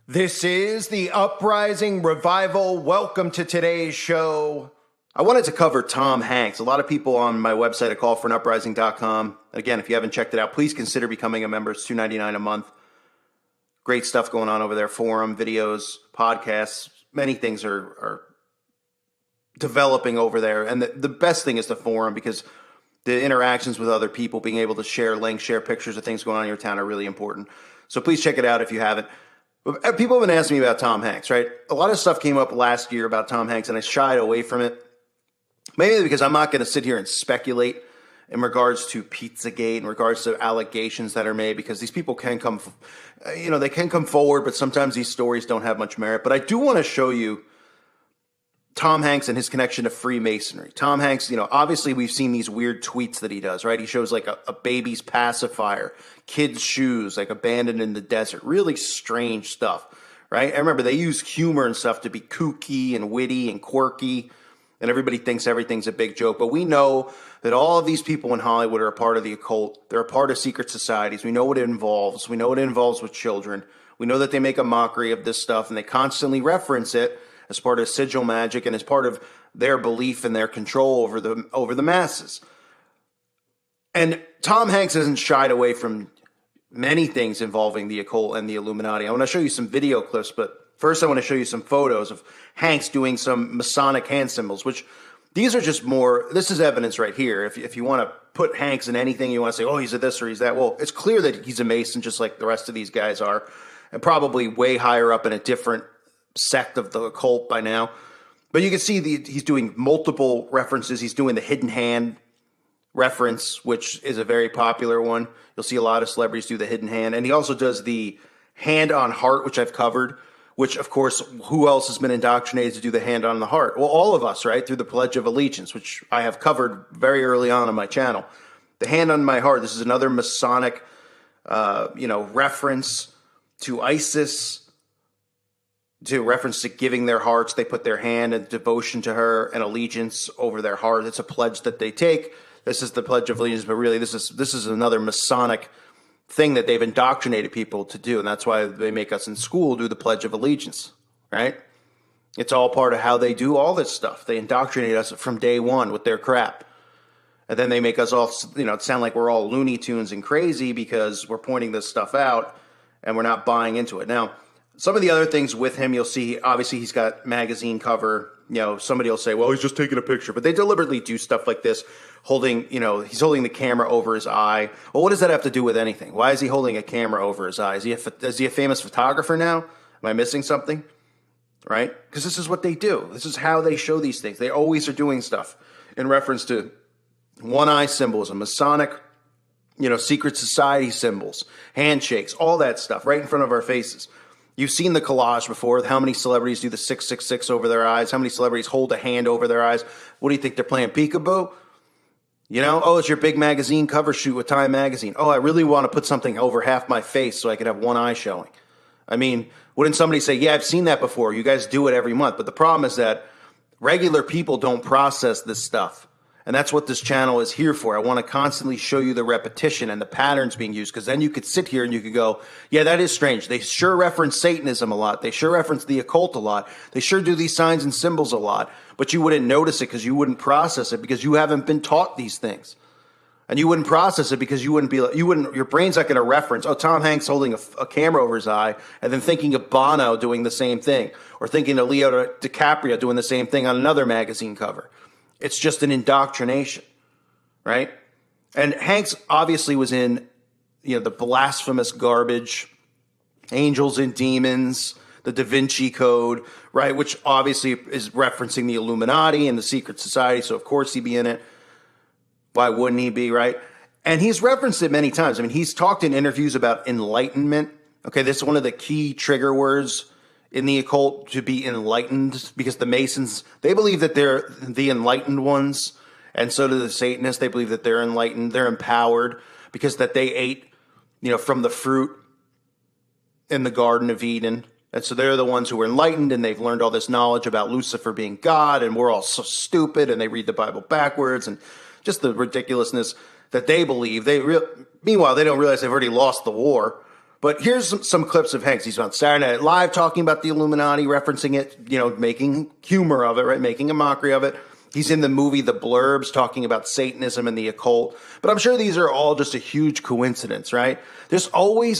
This is the Uprising Revival. Welcome to today's show. I wanted to cover Tom Hanks. A lot of people on my website at callforunuprising.com. Again, if you haven't checked it out, please consider becoming a member. It's $2.99 a month. Great stuff going on over there. Forum, videos, podcasts. Many things are developing over there. And the best thing is the forum, because the interactions with other people, being able to share links, share pictures of things going on in your town are really important. So please check it out if you haven't. People have been asking me about Tom Hanks, right? A lot of stuff came up last year about Tom Hanks, and I shied away from it. Mainly because I'm not going to sit here and speculate in regards to Pizzagate, in regards to allegations that are made, because these people can come, they can come forward, but sometimes these stories don't have much merit. But I do want to show you Tom Hanks and his connection to Freemasonry. Tom Hanks, obviously we've seen these weird tweets that he does, right? He shows like a baby's pacifier, kids' shoes, like abandoned in the desert. Really strange stuff, right? I remember they use humor and stuff to be kooky and witty and quirky, and everybody thinks everything's a big joke. But we know that all of these people in Hollywood are a part of the occult. They're a part of secret societies. We know what it involves. We know what it involves with children. We know that they make a mockery of this stuff, and they constantly reference it as part of sigil magic and as part of their belief and their control over the masses. And Tom Hanks hasn't shied away from many things involving the occult and the Illuminati. I want to show you some video clips, but first I want to show you some photos of Hanks doing some Masonic hand symbols, which these are just more, this is evidence right here. If you want to put Hanks in anything, you want to say, oh, he's a this or he's that. Well, it's clear that he's a Mason, just like the rest of these guys are, and probably way higher up in a different sect of the occult by now. But you can see he's doing multiple references. He's doing the hidden hand reference, which is a very popular one. You'll see a lot of celebrities do the hidden hand. And he also does the hand on heart, which I've covered, which, of course, who else has been indoctrinated to do the hand on the heart? Well, all of us, right? Through the Pledge of Allegiance, which I have covered very early on my channel. The hand on my heart, this is another Masonic, reference to Isis, to reference to giving their hearts. They put their hand in devotion to her and allegiance over their heart. It's a pledge that they take. This is the Pledge of Allegiance, but really this is another Masonic thing that they've indoctrinated people to do, and that's why they make us in school do the Pledge of Allegiance, right? It's all part of how they do all this stuff. They indoctrinate us from day one with their crap. And then they make us all, sound like we're all Looney Tunes and crazy because we're pointing this stuff out and we're not buying into it. Now, some of the other things with him, you'll see, obviously he's got magazine cover. Somebody will say, well, he's just taking a picture. But they deliberately do stuff like this, he's holding the camera over his eye. Well, what does that have to do with anything? Why is he holding a camera over his eye? Is he a famous photographer now? Am I missing something? Right? Because this is what they do. This is how they show these things. They always are doing stuff in reference to one-eye symbolism, Masonic, secret society symbols, handshakes, all that stuff right in front of our faces. You've seen the collage before. How many celebrities do the 666 over their eyes? How many celebrities hold a hand over their eyes? What do you think? They're playing peekaboo? Oh, it's your big magazine cover shoot with Time Magazine. Oh, I really want to put something over half my face so I could have one eye showing. I mean, wouldn't somebody say, yeah, I've seen that before. You guys do it every month. But the problem is that regular people don't process this stuff. And that's what this channel is here for. I want to constantly show you the repetition and the patterns being used, because then you could sit here and you could go, yeah, that is strange. They sure reference Satanism a lot. They sure reference the occult a lot. They sure do these signs and symbols a lot. But you wouldn't notice it because you wouldn't process it because you haven't been taught these things. And you wouldn't process it because your brain's not going to reference, oh, Tom Hanks holding a camera over his eye, and then thinking of Bono doing the same thing, or thinking of Leo DiCaprio doing the same thing on another magazine cover. It's just an indoctrination, right? And Hanks obviously was in, the blasphemous garbage, Angels and Demons, the Da Vinci Code, right? Which obviously is referencing the Illuminati and the secret society. So of course he'd be in it. Why wouldn't he be, right? And he's referenced it many times. I mean, he's talked in interviews about enlightenment. Okay, this is one of the key trigger words in the occult, to be enlightened, because the Masons, they believe that they're the enlightened ones, and so do the Satanists. They believe that they're enlightened, they're empowered, because that they ate, from the fruit in the Garden of Eden. And so they're the ones who are enlightened, and they've learned all this knowledge about Lucifer being God, and we're all so stupid, and they read the Bible backwards, and just the ridiculousness that they believe. Meanwhile, they don't realize they've already lost the war. But here's some clips of Hanks. He's on Saturday Night Live talking about the Illuminati, referencing it, you know, making humor of it, right? Making a mockery of it. He's in the movie The Blurbs talking about Satanism and the occult. But I'm sure these are all just a huge coincidence, right? There's always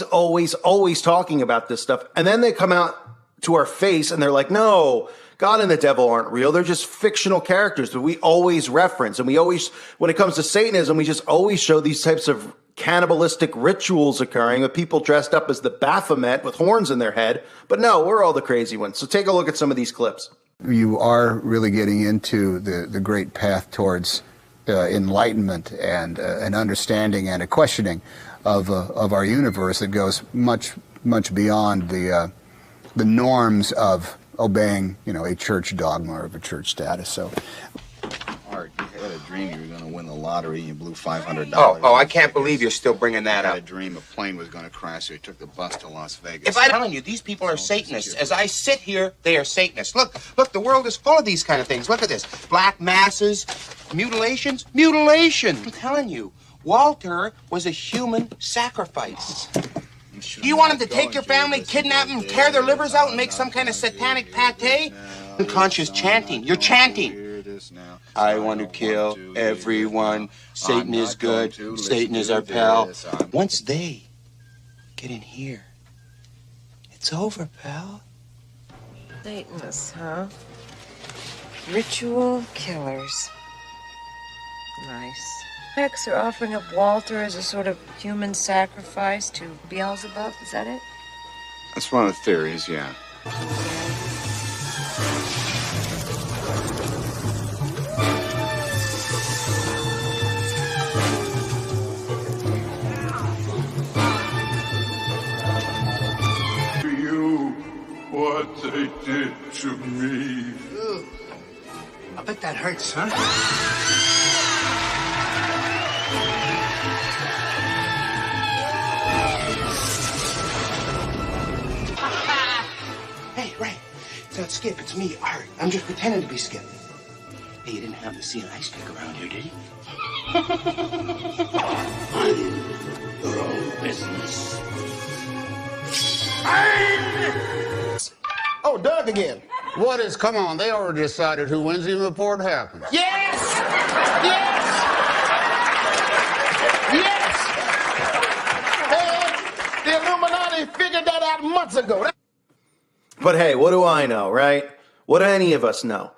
talking about this stuff. And then they come out to our face and they're like, no, God and the devil aren't real. They're just fictional characters that we always reference. And we always, when it comes to Satanism, we just always show these types of cannibalistic rituals occurring with people dressed up as the Baphomet with horns in their head. But no, we're all the crazy ones. So take a look at some of these clips. You are really getting into the great path towards enlightenment and an understanding and a questioning of our universe that goes much beyond the norms of obeying, you know, a church dogma or of a church status. So, Art, you had a dream you were going to win the lottery and you blew $500. Oh, I can't believe you're still bringing that I up. had a dream a plane was going to crash, so you took the bus to Las Vegas. If I'm telling you, these people are Satanists. As I sit here, they are Satanists. Look, the world is full of these kind of things. Look at this. Black masses, mutilations. Mutilation! I'm telling you, Walter was a human sacrifice. Do you want him to take your family, kidnap them, tear their livers out, and make some kind of satanic pate? Unconscious chanting. You're chanting. I want to kill everyone. Satan is good. Satan is our pal. Once they get in here, it's over, pal. Satanists, huh? Ritual killers. Nice. Hex are offering up Walter as a sort of human sacrifice to Beelzebub, is that it? That's one of the theories, yeah. To you, what they did to me. Ooh. I bet that hurts, huh? Hey, Ray, it's not Skip, it's me, Art. I'm just pretending to be Skip. Hey, you didn't happen to see an ice pick around here, did you? Mind your own business. Oh, Doug again. What is, come on, they already decided who wins even before it happens. Yes! Yes! Yes! Hey, the Illuminati figured that out months ago. But hey, what do I know, right? What do any of us know?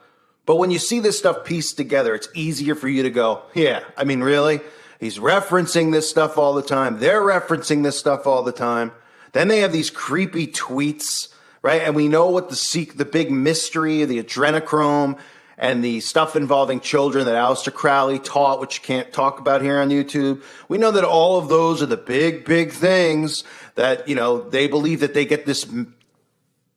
But when you see this stuff pieced together, it's easier for you to go, yeah, I mean, really? He's referencing this stuff all the time. They're referencing this stuff all the time. Then they have these creepy tweets, right? And we know what the big mystery, the adrenochrome, and the stuff involving children that Aleister Crowley taught, which you can't talk about here on YouTube. We know that all of those are the big things that, you know, they believe that they get this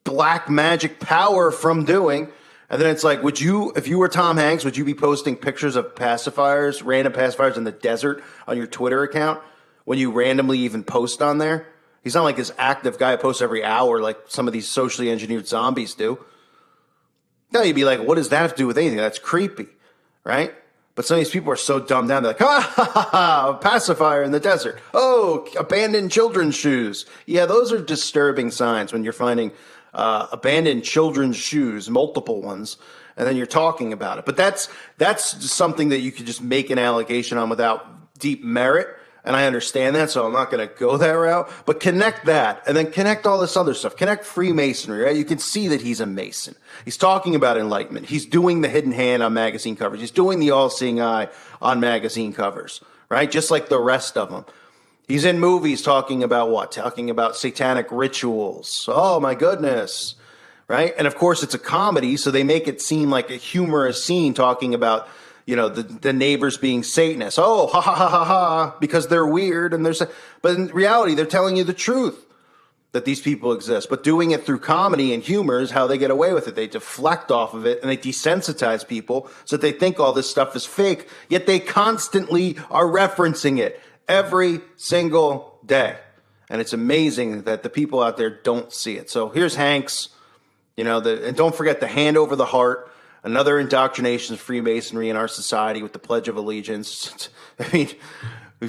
black magic power from doing. And then it's like, would you, if you were Tom Hanks, would you be posting pictures of pacifiers, random pacifiers in the desert on your Twitter account when you randomly even post on there? He's not like this active guy who posts every hour like some of these socially engineered zombies do. No, you'd be like, what does that have to do with anything? That's creepy, right? But some of these people are so dumbed down. They're like, a pacifier in the desert. Oh, abandoned children's shoes. Yeah, those are disturbing signs when you're finding abandoned children's shoes, multiple ones, and then you're talking about it. But that's just something that you could just make an allegation on without deep merit. And I understand that, so I'm not going to go that route. But connect that, and then connect all this other stuff. Connect Freemasonry, right? You can see that he's a Mason. He's talking about enlightenment. He's doing the hidden hand on magazine covers. He's doing the all-seeing eye on magazine covers, right? Just like the rest of them. He's in movies talking about what? Talking about satanic rituals. Oh, my goodness, right? And, of course, it's a comedy, so they make it seem like a humorous scene talking about, you know, the neighbors being Satanists. Oh, ha, ha, ha, ha, ha, because they're weird. But in reality, they're telling you the truth that these people exist. But doing it through comedy and humor is how they get away with it. They deflect off of it, and they desensitize people so that they think all this stuff is fake, yet they constantly are referencing it every single day. And it's amazing that the people out there don't see it. So here's Hanks, you know, and don't forget the hand over the heart. Another indoctrination of Freemasonry in our society with the Pledge of Allegiance. I mean,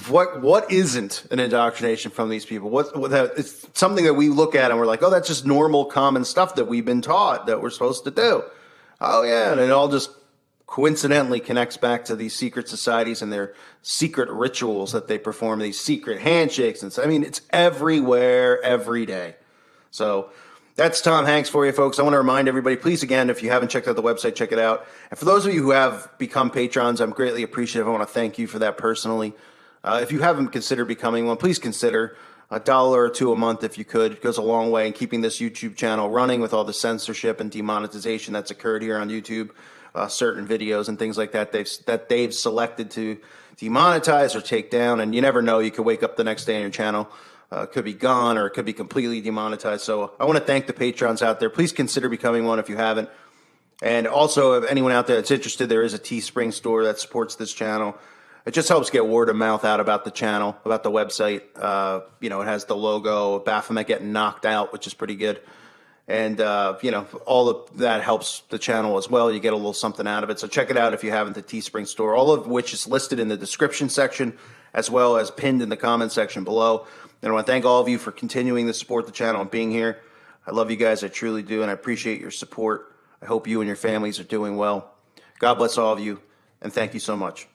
What isn't an indoctrination from these people? It's something that we look at and we're like, oh, that's just normal, common stuff that we've been taught that we're supposed to do. Oh yeah, and it all just coincidentally connects back to these secret societies and their secret rituals that they perform, these secret handshakes, and I mean, it's everywhere, every day. So that's Tom Hanks for you, folks. I want to remind everybody, please, again, if you haven't checked out the website, check it out. And for those of you who have become patrons, I'm greatly appreciative. I want to thank you for that personally. If you haven't considered becoming one, please consider $1 or $2 a month if you could. It goes a long way in keeping this YouTube channel running with all the censorship and demonetization that's occurred here on YouTube. Certain videos and things like that they've selected to demonetize or take down, and you never know. You could wake up the next day and your channel could be gone or it could be completely demonetized. So I want to thank the patrons out there. Please consider becoming one if you haven't. And also, if anyone out there that's interested, there is a Teespring store that supports this channel. It just helps get word of mouth out about the channel, about the website. It has the logo, Baphomet getting knocked out, which is pretty good. And, all of that helps the channel as well. You get a little something out of it. So check it out if you haven't, the Teespring store, all of which is listed in the description section as well as pinned in the comment section below. And I want to thank all of you for continuing to support the channel and being here. I love you guys. I truly do. And I appreciate your support. I hope you and your families are doing well. God bless all of you. And thank you so much.